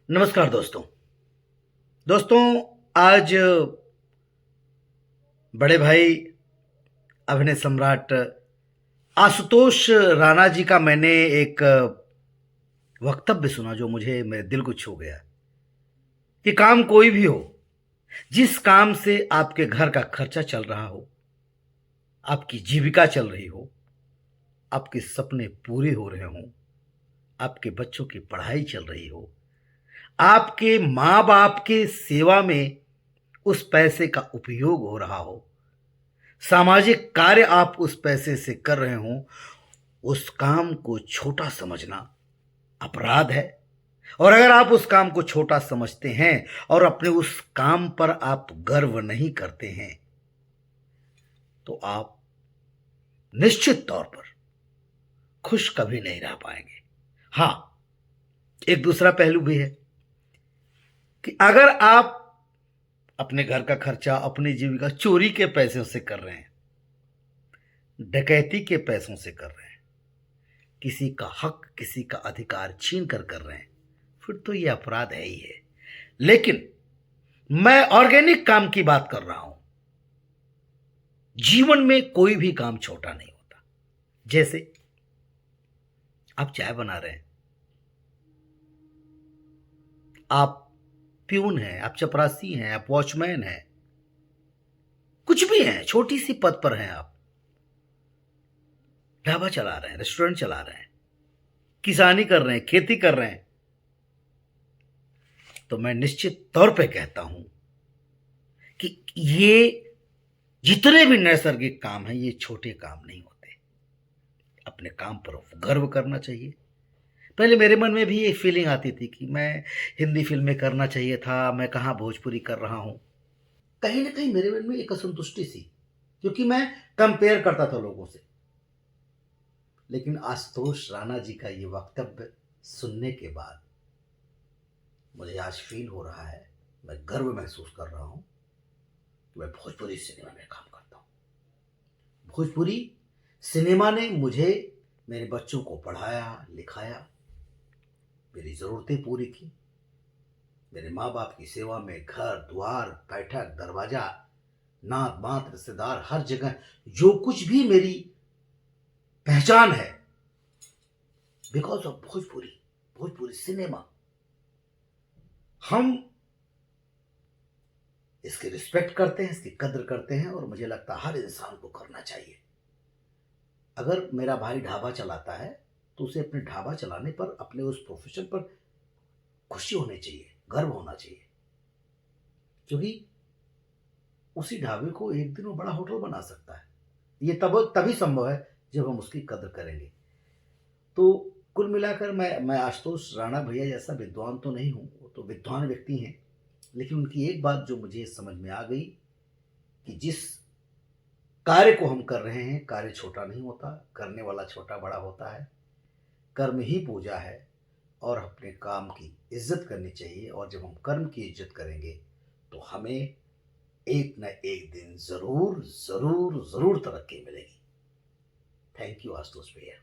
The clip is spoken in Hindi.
नमस्कार दोस्तों। दोस्तों, आज बड़े भाई अभिनय सम्राट आशुतोष राणा जी का मैंने एक वक्तव्य सुना जो मुझे मेरे दिल को छू गया कि काम कोई भी हो, जिस काम से आपके घर का खर्चा चल रहा हो, आपकी जीविका चल रही हो, आपके सपने पूरे हो रहे हों, आपके बच्चों की पढ़ाई चल रही हो, आपके माँ बाप के सेवा में उस पैसे का उपयोग हो रहा हो, सामाजिक कार्य आप उस पैसे से कर रहे हों, उस काम को छोटा समझना अपराध है। और अगर आप उस काम को छोटा समझते हैं और अपने उस काम पर आप गर्व नहीं करते हैं तो आप निश्चित तौर पर खुश कभी नहीं रह पाएंगे। हां, एक दूसरा पहलू भी है कि अगर आप अपने घर का खर्चा, अपनी जीविका चोरी के पैसों से कर रहे हैं, डकैती के पैसों से कर रहे हैं, किसी का हक, किसी का अधिकार छीन कर रहे हैं, फिर तो ये अपराध है ही है। लेकिन मैं ऑर्गेनिक काम की बात कर रहा हूं। जीवन में कोई भी काम छोटा नहीं होता। जैसे आप चाय बना रहे हैं, आप प्यून हैं, आप चपरासी हैं, आप वॉचमैन हैं, कुछ भी हैं, छोटी सी पद पर हैं, आप ढाबा चला रहे हैं, रेस्टोरेंट चला रहे हैं, किसानी कर रहे हैं, खेती कर रहे हैं, तो मैं निश्चित तौर पे कहता हूं कि ये जितने भी नैसर्गिक काम हैं ये छोटे काम नहीं होते। अपने काम पर गर्व करना चाहिए। पहले मेरे मन में भी एक फीलिंग आती थी कि मैं हिंदी फिल्में करना चाहिए था, मैं कहाँ भोजपुरी कर रहा हूं। कहीं ना कहीं मेरे मन में एक असंतुष्टि सी, क्योंकि मैं कंपेयर करता था लोगों से। लेकिन आशुतोष राणा जी का ये वक्तव्य सुनने के बाद मुझे आज फील हो रहा है, मैं गर्व महसूस कर रहा हूं कि मैं भोजपुरी सिनेमा में काम करता हूं। भोजपुरी सिनेमा ने मुझे, मेरे बच्चों को पढ़ाया, लिखाया, मेरी ज़रूरतें पूरी की, मेरे माँ बाप की सेवा में घर द्वार, बैठक, दरवाजा, नात बात, रिश्तेदार, हर जगह जो कुछ भी मेरी पहचान है, because of Bhojpuri, Bhojpuri cinema. हम इसकी रिस्पेक्ट करते हैं, इसकी कद्र करते हैं और मुझे लगता है हर इंसान को करना चाहिए। अगर मेरा भाई ढाबा चलाता है तो उसे अपने ढाबा चलाने पर, अपने उस प्रोफेशन पर खुशी होनी चाहिए, गर्व होना चाहिए, क्योंकि उसी ढाबे को एक दिन वो बड़ा होटल बना सकता है। ये तभी संभव है जब हम उसकी कद्र करेंगे। तो कुल मिलाकर मैं आशुतोष राणा भैया जैसा विद्वान तो नहीं हूँ, वो तो विद्वान व्यक्ति हैं, लेकिन उनकी एक बात जो मुझे समझ में आ गई कि जिस कार्य को हम कर रहे हैं, कार्य छोटा नहीं होता, करने वाला छोटा बड़ा होता है। कर्म ही पूजा है और अपने काम की इज्जत करनी चाहिए। और जब हम कर्म की इज्जत करेंगे तो हमें एक न एक दिन जरूर जरूर जरूर तरक्की मिलेगी। थैंक यू आशुतोष भैया।